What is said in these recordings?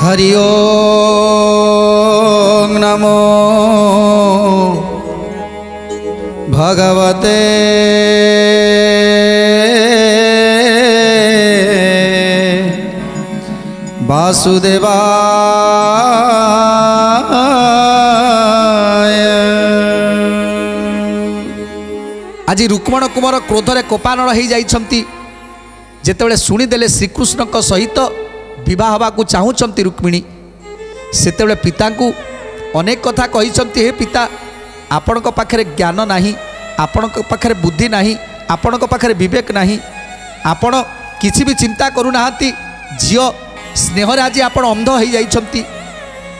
हरि ओम नमो भगवते वासुदेवाय। आज रुक्मण कुमार क्रोधरे कोपानल हो जाइछंती जेतेबेले शुणीदेले श्रीकृष्ण सहित विवाह हवा को चाहूँगी रुक्मिणी सेतेबेले पिता को अनेक कथा कहिछंती। हे पिता आपण पाखरे ज्ञान नाही, आपण पाखरे बुद्धि नाही, आपण पाखरे विवेक नाही, आपण किछि भी चिंता करू नाहंती। झियो स्नेह आज आपण अंध हो जाइछंती।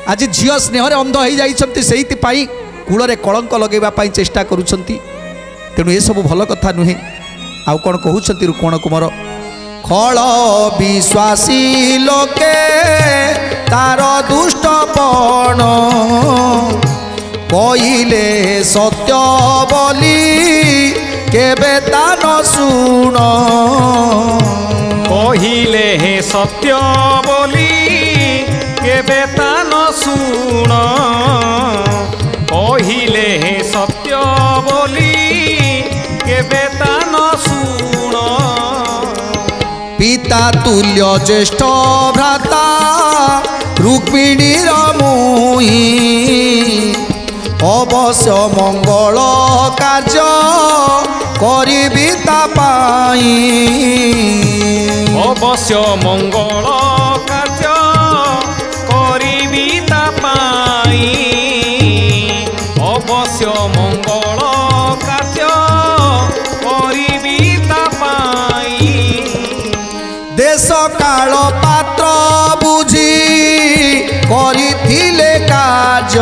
आज झियो स्नेह अंध हो जाइछंती, सेहिति पई कूଳରେ कलंक लगेबा पई चेष्टा करूछंती। तेणु ये सब भल कथा नुहे। आउ कौन कहउछंती रुक्मण कुमार, खल विश्वासी लोके तार दुष्टपण कहिले सत्य बोली केबे ता न सुन। कहिले हे सत्य बोली केबे ता न सुन। कहिले हे सत्य बोली केबे ता न सुन। पिता तुल्य ज्येष्ठ भ्राता रुक्मिणी मुई अवश्य मंगल कार्य करिबी ता पाई। अवश्य मंगल कार्य करिबी ता पाई। अवश्य मंगल कार्य करिबी ता पाई। देश काल पात्र बुझी करिथिले कार्य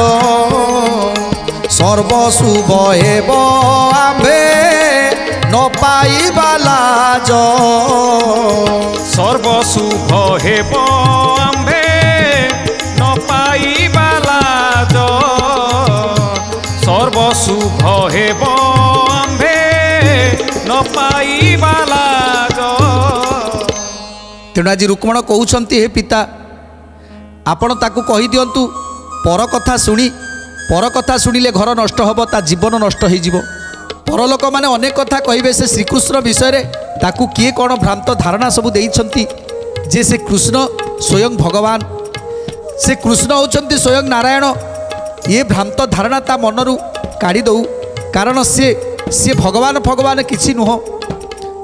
सर्वशुभ हेब आम्भे न पाइबा लाज। सर्वशुभ हेब आम्भे न पाइबा लाज। सर्वशुभ हेब आम्भे न पाइबा लाज। तेणु आज रुक्मण कहउछंती, हे पिता आपण ताकू कहि दियंतु पर कथा शुणी, पर कथा शुणिले घर नष्ट होब, ता जीवन नष्ट हो जीव। परलोक माने अनेक कथा कहिबे से श्रीकृष्ण विषय रे ताकू किए कौन भ्रांत धारणा सबू देइछंती जे से कृष्ण स्वयं भगवान, से कृष्ण होचंती स्वयं नारायण। ये भ्रांत धारणा ता मनरू काढ़ी दऊ, कारण से भगवान भगवान किछि नुह।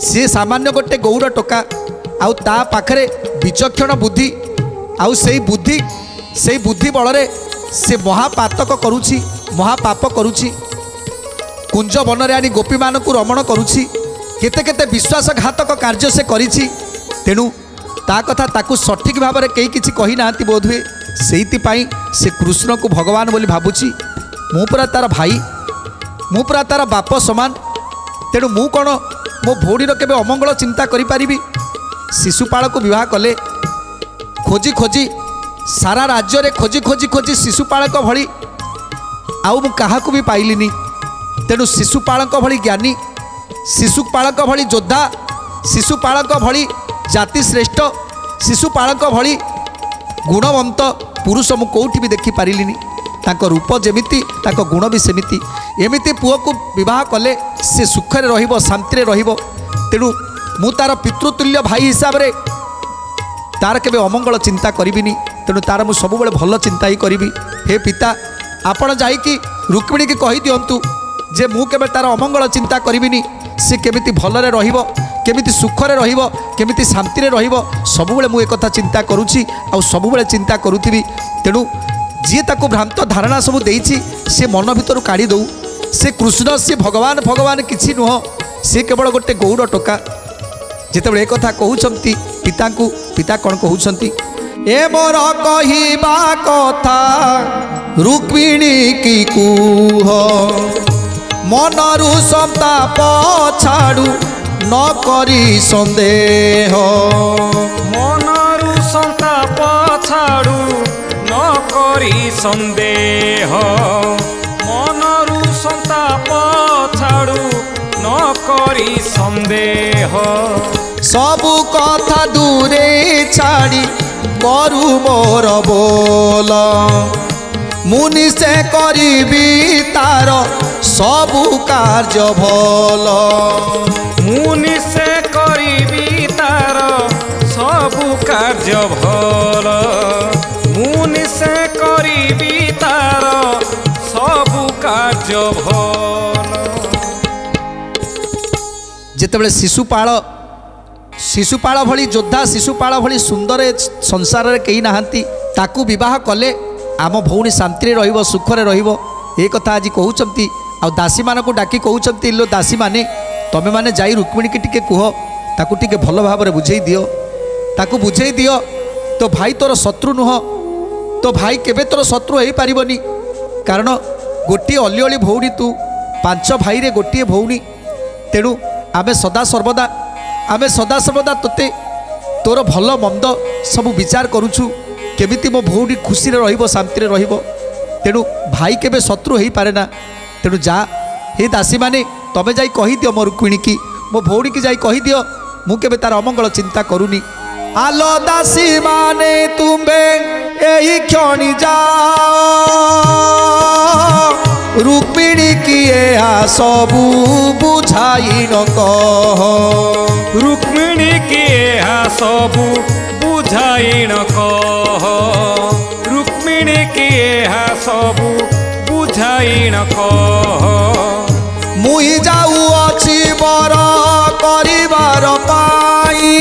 से सामान्य गोटे गौड़ टोका आउ ता पाखरे विचक्षण बुद्धि, आउ से बुद्धि बलरे से महापातक करुछि, महापाप करुछि। कुंज बनरे आनी गोपी मानकु रमण करुछि, केते केते विश्वासघातक कार्य से करिछि। तेणु ता कथा ताकु सठिक भाव में कई किछि कहि नांती बोध हुए। सेहिति पाई से कृष्ण को भगवान बोली भाबुछि। मु पुरा तार भाई, मु पुरा तार बाप समान। तेणु मु कौन मो भौणीर केबे अमंगल चिंता करि पारिबी। शिशुपाल को विवाह कले, खोजी खोजी सारा राज्य रे खोजी खोजी खोजी शिशुपाल भली आउ मु काहाकू भी पाइलिनी। तेणु शिशुपाल भली ज्ञानी, शिशुपाल भली योद्धा, शिशुपाल भली जाति श्रेष्ठ, शिशुपाल भली गुणवंत पुरुष मु कोठी भी देखि पारिलिनी। ताको रूप जेमिति ताको गुण भी सेमिति। एमिति पुओ को विवाह कले से सुखरे रहिबो, शांति रे रहिबो। तेणु मु तार पितृतुल्य भाई हिसाब रे तार केबे अमंगल चिंता करिबिनी। तेणु तार मु सब बेले भल चिंता ही करिबी। हे पिता आपण जाइकी रुक्मिणी की कहि दियंतु जे मु केबे तार अमंगल चिंता करिबिनी। से केमिति भलरे रहिबो, केमिति सुखरे रहिबो, केमिति शांति रे रहिबो, सब बेले मु एक कथा चिंता करूछि आ सब बेले चिंता करूथिबी। तेणु जी ताको भ्रांत धारणा सब देइछि से मन भितर काढ़ी दऊ। से कृष्ण से भगवान भगवान किछि नुह, से केवल गोटे गौड़ टोका। जेतेबेले एक कथा कहउछंती पिता को, पिता कौन कहउछंती, ए मोर कहिबा कथा रुक्मिणी की कुह मनरु संताप छाड़ू न करी संदेह। मनरु संताप छाड़ू न करी संदेह। मनरु संताप छाड़ू न करी संदेह। सबु कथा दूरे छाड़ी करू मोर बोल मुनि से करीबी तार सबु कार्य भल मुनि से करीबी तार सबु कार्य भल मुनि से करीबी तार सबु कार्य भल। जेतेबेले शिशुपाल भली योद्धा शिशुपाल भली सुंदर संसार रे कहीं नहांती ताकू विवाह कले आम भौणी शांति रहिबो सुखरे रहिबो ए कथा आज कहउचंती आ दासी मानकू डाकी कहउचंती लो दासी माने तमे माने जाई रुक्मिणी की टिके कुह ताकू टिके भल भाव रे बुझेई दियो ताकू बुझेई दियो तो भाई तोर शत्रु नुह तो भाई केबे तोर शत्रु हेई पारिबनी कारण गोटी अली अली भौणी तू पांच भाई रे गोटी भौणी तेणु आमे सदा सर्वदा तोते तोर भल मंद सब विचार करुछु केमिति मो भौणी खुशी रे रहिबो शांति रे रहिबो तेणु भाई केबे शत्रु हेई पारे ना तेणु जा हे दासी माने तमे जाई कहि दियो मो रुक्मिणी की मो भौणी की जाई कहि दियो मु केबे तार अमंगल चिंता करूनी। आलो दासी माने तुम्बे एही क्षणी जाओ रुक्मिणी किए सबू बुझाई न कह रुक्मिणी किए सबू बुझाई न कह रुक्मिणी किए सबू बुझाई न कह मुई जाऊ अछि बर करिबार पाई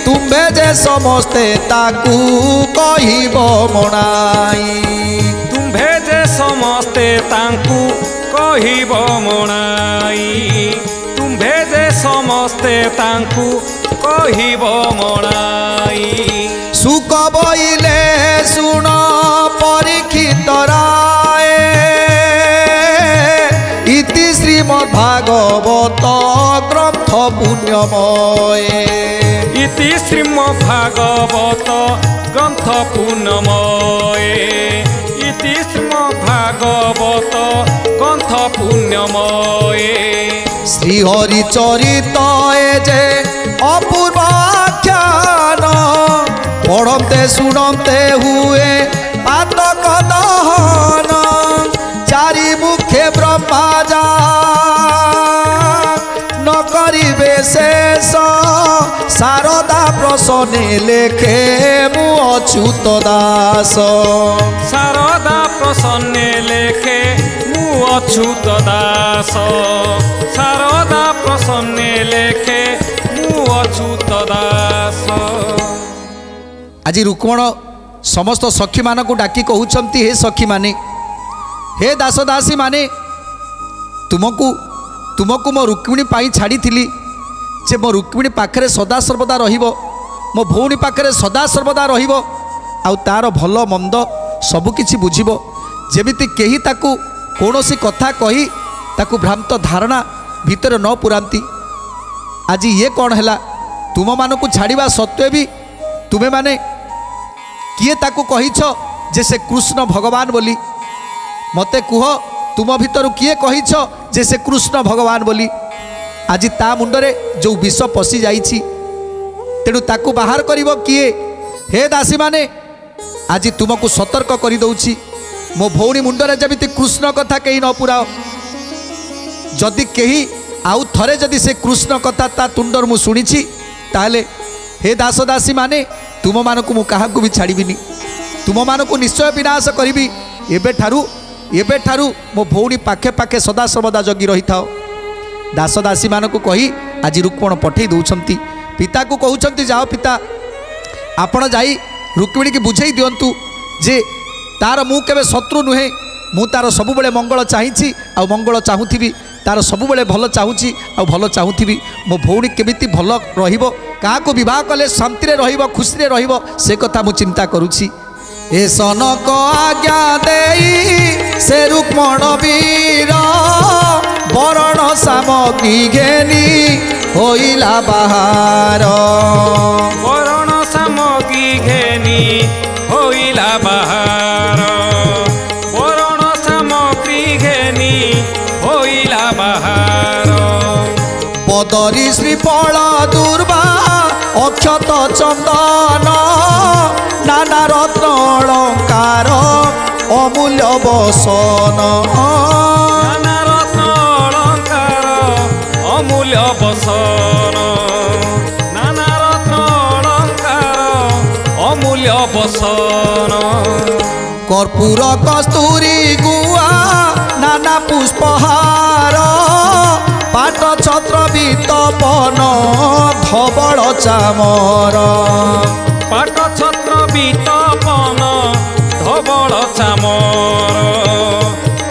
तुम्बे जे समस्ते ताकू कहिबो मनाई तुम्भे जे समस्ते तांकू कहिबो मनाई तुम्भे जे समस्ते तांकू कहिबो मनाई। सुख बइले सुन परीक्षित राय इति श्रीमद्भागवत ग्रंथ पुण्यमय इति श्रीमद्भागवत ग्रंथ पुण्यमय इति श्रीमद्भागवत ग्रंथ पुण्यमय। श्रीहरि चरित जे अपूर्व आख्यान पढ़ते सुनते हुए पातक दहन चारि मुखे ब्रह्मा जा न करिबे शेष शारदा प्रसन्ने लेखे मु अच्युत दास शारदा प्रसन्ने लेखे मु अच्युत दास शारदा प्रसन्ने लेखे मु अच्युत दास। आज रुक्मण समस्त सखी मानक डाकी कहउचंती हे सखी माने हे दास दासी माने तुमको मो रुक्मिणी पाई छाड़ी थिली जे मो रुक्मिणी पाखरे सदा सर्वदा रहिबो मो भौणी पाखरे सदा सर्वदा रहिबो आउ तार भल मंद सबकिछि बुझिबो जेमिति केही ताकू कौनसी कथा कही ताकू भ्रांत धारणा भितर न पुरांती। आज ये कौन हैला तुम मानकू छाड़िबा सत्वे भी तुमे माने किए ताकू कहिछ जे से कृष्ण भगवान बोली मते कुह तुम भितर किए कहिछ जे से कृष्ण भगवान बोली। आज ता मुंडरे जो विष पशि जाइछि तेणु ताकू बाहर करिवो किए हे दासी माने आज तुमको सतर्क करि दउछि मो भौणी मुंडरे जमिति कृष्ण कथा केही न पुराओ जदि केही आउ थरे जदि से कृष्ण कथा ता तुंडर मु सुनिछि ताले हे दास दासी माने तुम मानकू मु काहाकू भी छाड़िबिनी तुम मानकू निश्चय विनाश करिबी एबे ठारू मो भौणी पाखे पाखे सदा सर्वदा जगी रही थाओ। दास दासी मानकू कही आज रुक्मण पठेई दउछंती पिता को कहउछंती जाओ पिता आपण जाई रुक्मिणी की बुझेई दियंतु जे तार मु केबे शत्रु नुहे मु तार सबु बेले मंगल चाहिछि आ मंगल चाहुथिबी तार सबु बेले भल चाहुछि आ भल चाहुथिबी मो भौणी केमिति भल रहिबो काहाको विवाह कले शांति रे रहिबो खुशी रे रहिबो से कथा मु चिंता करूछि। ए सनक आज्ञा देई से रुक्मण वीर बरण सामग्री घेनी होइला बाहर बरण सामग्री घेनी होइला बाहर बरण सामग्री घेनी होइला बाहर बदरी श्रीफल दुर्वा ଅକ୍ଷତ ଚନ୍ଦନ ନାନା ରତ୍ନ ଅଳଙ୍କାର ଅମୂଲ୍ୟ ବସନ ନାନା ରତ୍ନ ଅଳଙ୍କାର ଅମୂଲ୍ୟ ବସନ ନାନା ରତ୍ନ ଅଳଙ୍କାର ଅମୂଲ୍ୟ ବସନ কর্পূর কস্তুরী গুয়া নানা পুষ্পহার পাট ছত্র বিতপন ধবল চামর পাট ছত্র বিতপন ধবল চামর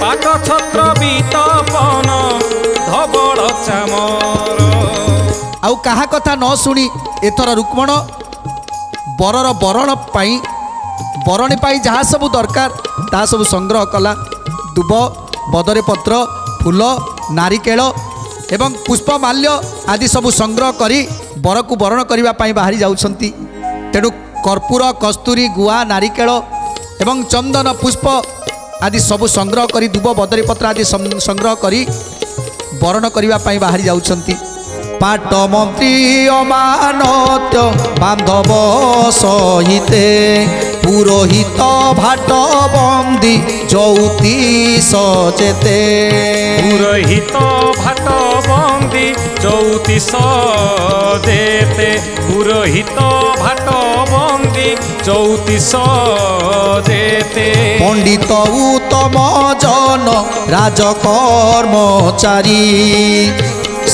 পাট ছত্র বিতপন ধবল চামর। আউ কাহা কথা ন শুনি এথর রুক্মণ বরর বরণ পাই বরণী পাই যাহা সবু দরকার তাহা সবু সংগ্রহ কলা। দুব বদরে পত্র ফুল নারিকেଳ এবং পুষ্পমাল্য আদি সবু সংগ্রহ করে বরকু বরণ করা বাহারি যাচ্ছেন। তেণু কর্পূর কস্তুরী গুয়া নারিকেଳ এবং চন্দন পুষ্প আদি সবু সংগ্রহ করে দুব বদরি পত্র আদি সংগ্রহ করে বরণ করা বাহারি যাচ্ছেন। পাট মন্ত্রী অমানত বান্ধব সহিতে পুরোহিত ভাট বন্দি জ্যোতিষ যেতে পুরোহিত ভাট বন্দি জ্যোতিষ যেতে পুরোহিত ভাট বন্দি জ্যোতিষ যেতে পণ্ডিত উত্তম জন রাজকর্মচারী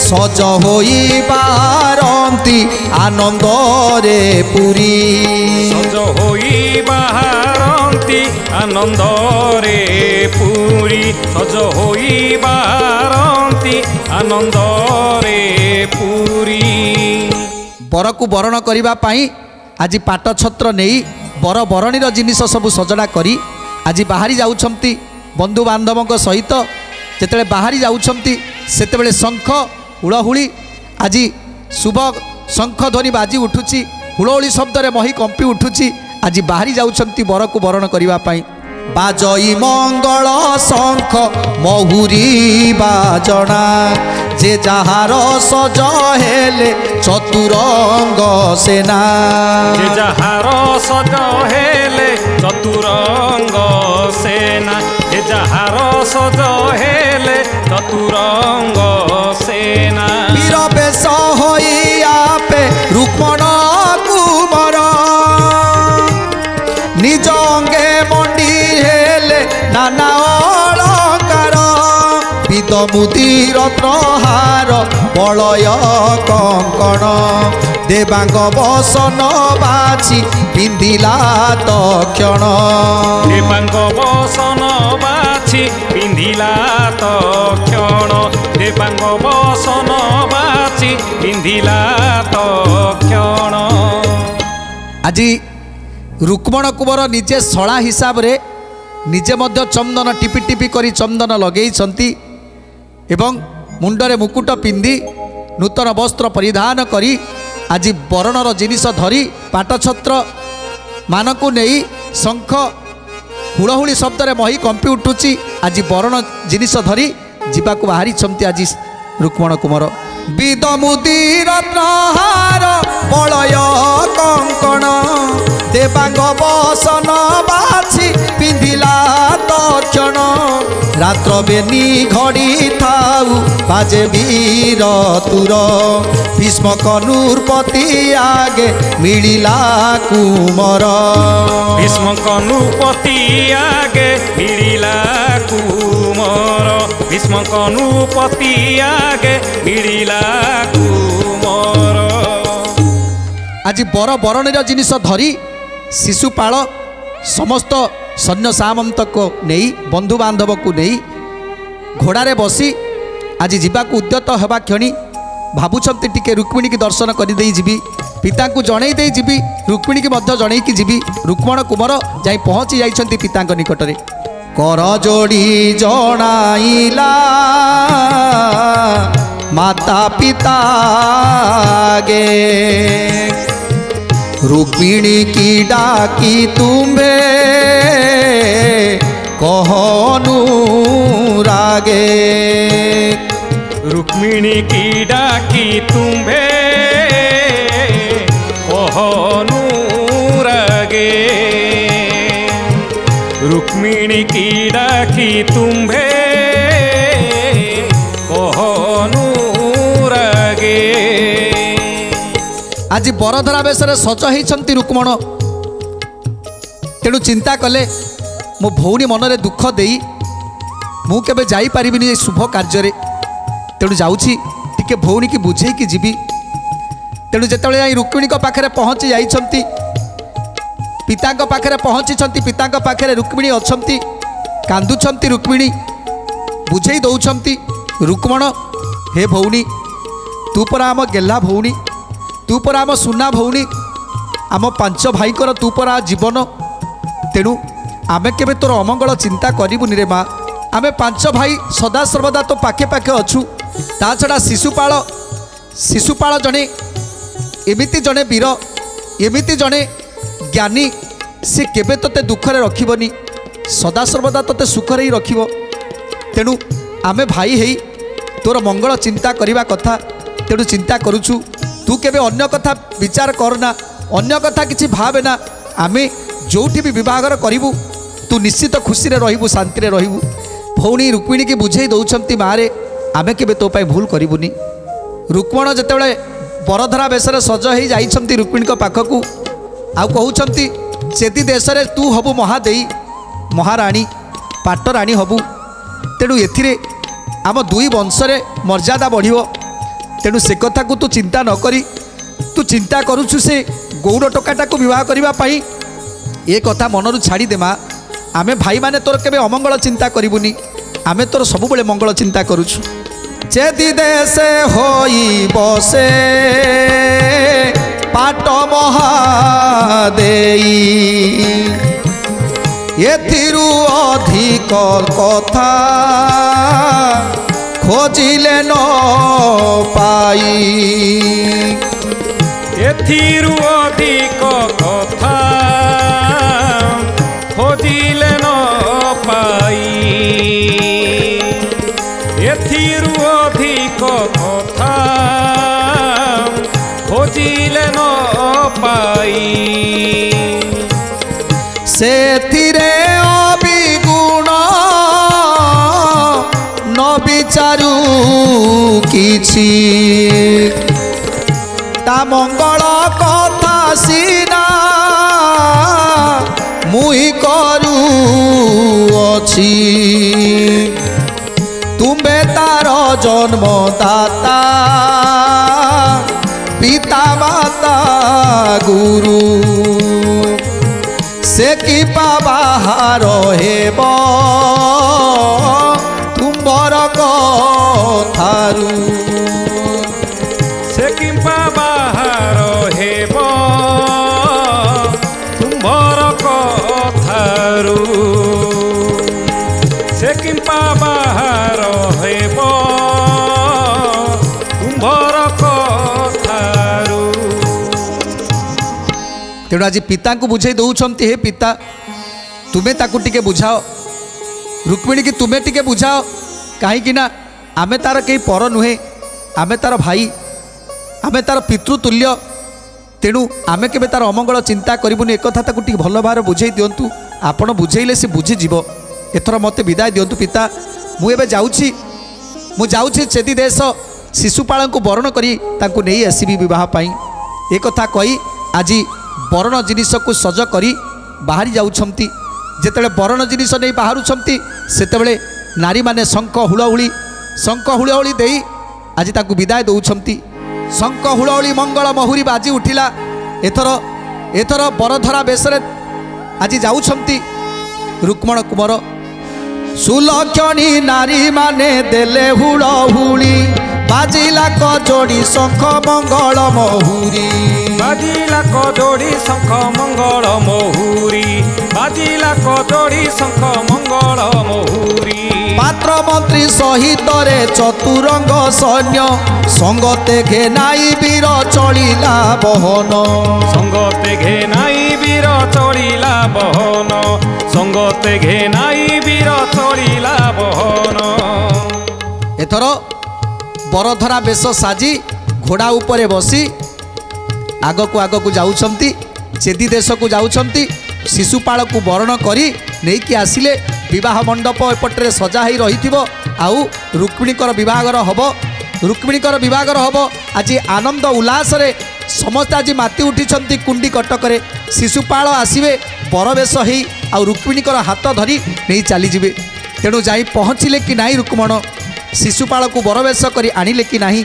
সজ হই বারন্তি আনন্দরে পুরী সজ হই বারন্তি আনন্দরে পুরী সজ হই বারন্তি আনন্দরে পুরী। বরকু বরণ করিবা পাই আজি পাট ছত্র নেই বর বরণীর জিনিস সবু সজড়া করি আজি বাহারি যাউছন্তি বন্ধু বান্ধবଙ୍କ সহিত যেତେବେଳେ ବାହାରି ଯାଉଛନ୍ତି ସେତେବେଳେ ଶଙ୍ଖ ହୁଳହୁଳି ଆଜି ଶୁଭ ଶଙ୍ଖ ଧ୍ୱନି ବାଜି ଉଠୁଛି ହୁଳହୁଳି ଶବ୍ଦରେ ମହି କମ୍ପି ଉଠୁଛି ଆଜି ବାହାରି ଯାଉଛନ୍ତି ବରକୁ ବରଣ କରିବା ପାଇଁ। ବାଜଇ ମଙ୍ଗଳ ଶଙ୍ଖ ମହୁରୀ ବାଜଣା ଯେ ଯାହାର ସଜ ହେଲେ ଚତୁରଙ୍ଗ ସେନା ଯେ ଯାହାର ସଜ ହେଲେ ଚତୁରଙ୍ଗ ସେନା ଯେ ଯାହାର ସଜ ହେଲେ ଚତୁରଙ୍ଗ ସେନା ବୀର ବେଶ ହୋଇ ଆପେ ରୁକ୍ମଣ କୁମର ନିଜ ଅଙ୍ଗେ ମଣ୍ଡି ହେଲେ ନାନା ଅଳଙ୍କାର ବିଦ ମୁଦିର ପ୍ରହାର ବଳୟ କଙ୍କଣ ଦେବାଙ୍ଗ ବସନ ବାଛି ପିନ୍ଧିଲା ତକ୍ଷଣ ଦେବାଙ୍ଗ ବସନ ବାଛି ପିନ୍ଧିଲା ତକ୍ଷଣ ଦେବାଙ୍ଗ ବସନ ବାଛି ପିନ୍ଧିଲା ତକ୍ଷଣ। ଆଜି ରୁକ୍ମଣ କୁମର ନିଜେ ଶଳା ହିସାବରେ ନିଜେ ମଧ୍ୟ ଚନ୍ଦନ ଟିପି ଟିପି କରି ଚନ୍ଦନ ଲଗେଇଛନ୍ତି ଏବଂ ମୁଣ୍ଡରେ ମୁକୁଟ ପିନ୍ଧି ନୂତନ ବସ୍ତ୍ର ପରିଧାନ କରି ଆଜି ବରଣର ଜିନିଷ ଧରି ପାଟଛତ୍ର ମାନଙ୍କୁ ନେଇ ଶଙ୍ଖ ହୁଳହୁଳି ଶବ୍ଦରେ ମହି କମ୍ପି ଉଠୁଛି ଆଜି ବରଣ ଜିନିଷ ଧରି ଯିବାକୁ ବାହାରିଛନ୍ତି ଆଜି ରୁକ୍ମଣ କୁମର। ବିଦ ମୁଦିର ପ୍ରହାର ବଳୟ କଙ୍କଣ ଦେବାଙ୍ଗ ବସନ ବାଛି ପିନ୍ଧିଲା ତକ୍ଷଣ ରାତ୍ର ବେନି ଘଡ଼ି ଥାଉ ବାଜେ ବୀର ତୁର ଭୀଷ୍ମ କନୁପତି ଆଗେ ମିଳିଲା କୁମର ଭୀଷ୍ମ କନୁପତି ଆଗେ ମିଳିଲା କୁମର ଭୀଷ୍ମ କନୁପତି ଆଗେ ମିଳିଲା କୁମର। ଆଜି ବର ବରଣୀର ଜିନିଷ ଧରି ଶିଶୁପାଳ ସମସ୍ତ ସୈନ୍ୟ ସାମନ୍ତକୁ ନେଇ ବନ୍ଧୁବାନ୍ଧବକୁ ନେଇ ଘୋଡ଼ାରେ ବସି ଆଜି ଯିବାକୁ ଉଦ୍ୟତ ହେବା କ୍ଷଣି ଭାବୁଛନ୍ତି ଟିକେ ରୁକ୍ମିଣୀକି ଦର୍ଶନ କରିଦେଇ ଯିବି ପିତାଙ୍କୁ ଜଣେଇ ଦେଇ ଯିବି ରୁକ୍ମିଣୀକି ମଧ୍ୟ ଜଣେଇକି ଯିବି। ରୁକ୍ମଣ କୁମର ଯାଇ ପହଞ୍ଚି ଯାଇଛନ୍ତି ପିତାଙ୍କ ନିକଟରେ କର ଯୋଡ଼ି ଜଣାଇଲା ମାତା ପିତା गे रुक्मिणी की डाकी तुम्हे कहनु रागे रुक्मिणी की डाकी तुम्हे रुक्मिणी की डाकी तुम्भे कहनुरागे। आज बरधरा बेशरे सज होती रुक्मण तेणु चिंता कले मो भौणी मनरे दुख देई मु केबे जाई परिबिनी ए शुभ कार्य तेणु जाऊँगी टिके भौणी की बुझे कि जीवी। तेणु जिते रुक्मिणी पाखे पहुँची जाइछंती पिता पाखे पहुँची पिता पाखे रुक्मिणी अच्छी कांदुछंती रुक्मिणी बुझे दौरान रुक्मण हे भौणी तू परा आम गेला भौणी तू परा आम सुना भौणी आम 5 भाईकर तू परा जीवन तेणु आमे केबे तोर अमंगल चिंता करूनी रे माँ आमे 5 भाई सदा सर्वदा तो पाखे पाखे अच्छु ता छड़ा शिशुपाल जने एमिति जने वीर एमिति जने ज्ञानी से केबे तोते दुखरे रखिबनी सदा सर्वदा तोते सुखरे ही रखिबो। तेणु आमे भाई हेई तोर मंगल चिंता करिबा कथा तेणु चिंता करूछु तू केबे अन्य कथा विचार करना अन्य कथा किछि भावेना आमे जोठी भी विवाहर करिबु तू निश्चित खुशी रे रहिबु शांति रे रहिबु। भौणी रुक्मिणी की बुझे दौरान मारे आमे केबे तो पाई भूल करिबुनी। रुक्मण जेतेबेले बरधरा बेशरे सज हो जाइछंती रुक्मिणी पाखकू आउ कहउछंती सेति देश रे तू हबु महादेई महाराणी पाटराणी हबु तेणु एथिरे आम 2 वंशरे मर्यादा बढ़िबो। तेणु से कथा को तू चिंता न करी तू चिंता करुछु से गौड़ टोकाटा को विवाह करबा पाई ए कथा मनरू छाड़ी दे माँ आमे भाई माने तोर केबे अमंगल चिंता करिबुनी आमे तोर सबु बेले मंगल चिंता करुछु। चेदी देशे होई बसे पाट महादेई एथिरु अधिक कथा खोजिले न पाई एथिरु अधिक कथा खोजिले न पाई एथिरु अधिक कथा खोजिले न पाई सेथिरे अबिगुण न विचारू किछि ता मंगल कथा सीना मुई करू अछि तुम्बे तार जन्मदाता पिता माता गुरु से कि बाहार हेब तुमर कथारू से कि बाहार हेब तुमर कथारू से कि बाहार हेब तुमर कथारू। तेणु आज पिता को बुझे दौरान हे पिता तुम्हें ताकू टिके बुझाओ रुक्मिणी की तुम्हें टिके बुझाओ कहीं ना आमे तार कहीं पर नुहे आमे तार भाई आमे तार पितृतुल्य तेणु आमे केबे तार अमंगल चिंता करूनी एक कथा ताकू टिके भल भाव बुझे दिंतु आपण बुझेले से बुझीजीव। एथर मते विदाय दिंतु पिता मुझे जाऊँगी चेदी देश शिशुपाल को वरण करी ताकू नहीं आसबि विवाह पाई एक कथा कही आज वरण जिनिस को सज करी बाहरी जाउछंती जेतेबेले वरण जिनिस नहीं बाहरुछंती सेतेबेले नारी माने शंख हुलहुली देई आज ताकू विदाय दौछंती। शंख हुलहुली मंगल महुरी बाजी उठिला एथर बरधरा बेशरे आज जाउछंती रुक्मण कुमार सुलक्षणी नारी माने देले हुलहुली बाजिला कजोड़ी शंख मंगल महुरी बाजिला कजोड़ी शंख मंगल महुरी बाजिला कजोड़ी शंख मंगल महुरी पात्र मंत्री सहित रे चतुरंग सैन्य संगते घेनाई वीर चलिला बहन संगते घेनाई वीर चलिला बहन संगते घेनाई वीर चलिला बहन। एथर बरधरा बेश साजी घोड़ा उपरे बसी आग को जाउछंती चेदी देश को जाउछंती शिशुपाल को वरण करी नहीं कि आसिले विवाह मंडप एपटे सजा ही रही आउ रुक्मिणीकर विवाहर हम रुक्मिणीकर विवाहर हम आज आनंद उल्लास समस्त आज माति उठी कुंडी कटक शिशुपाल आसवे बरवेश हो आ रुक्मिणीकर हाथ धरी नहीं चलीजे तेणु जा पहुँचले कि नहीं रुक्मण शिशुपाल को बरवेश कर आणिले कि नहीं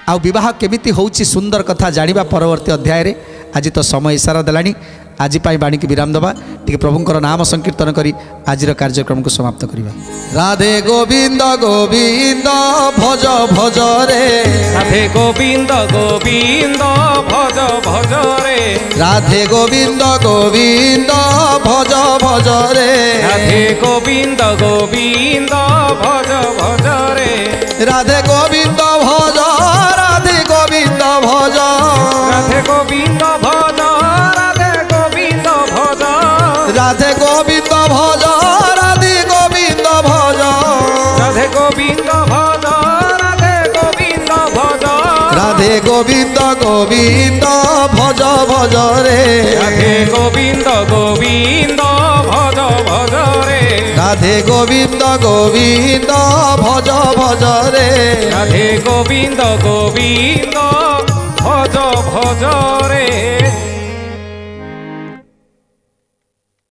आ विवाह केमिति होउछि सुंदर कथा जानिबा परवर्ती अध्याय रे आज तो समय इशारा देलानी आज बाणी की विराम दबा टी प्रभुंकर नाम संकीर्तन करी आज कार्यक्रम को समाप्त करिबा। राधे गोविंद गोविंद भज भज रे राधे गोविंद गोविंद भज भज रे राधे गोविंद गोविंद भज भज रे राधे गोविंद गोविंद भज भज रे राधे गोविंद भज राधे गोविंद भज राधे गोविंद भज राधे गोविंद भज राधे गोविंद भज राधे गोविंद भज राधे गोविंद भज राधे गोविंद गोविंद भज भज रे राधे गोविंद गोविंद भज भज रे राधे गोविंद गोविंद भज भज रे राधे गोविंद गोविंद भज भज रे।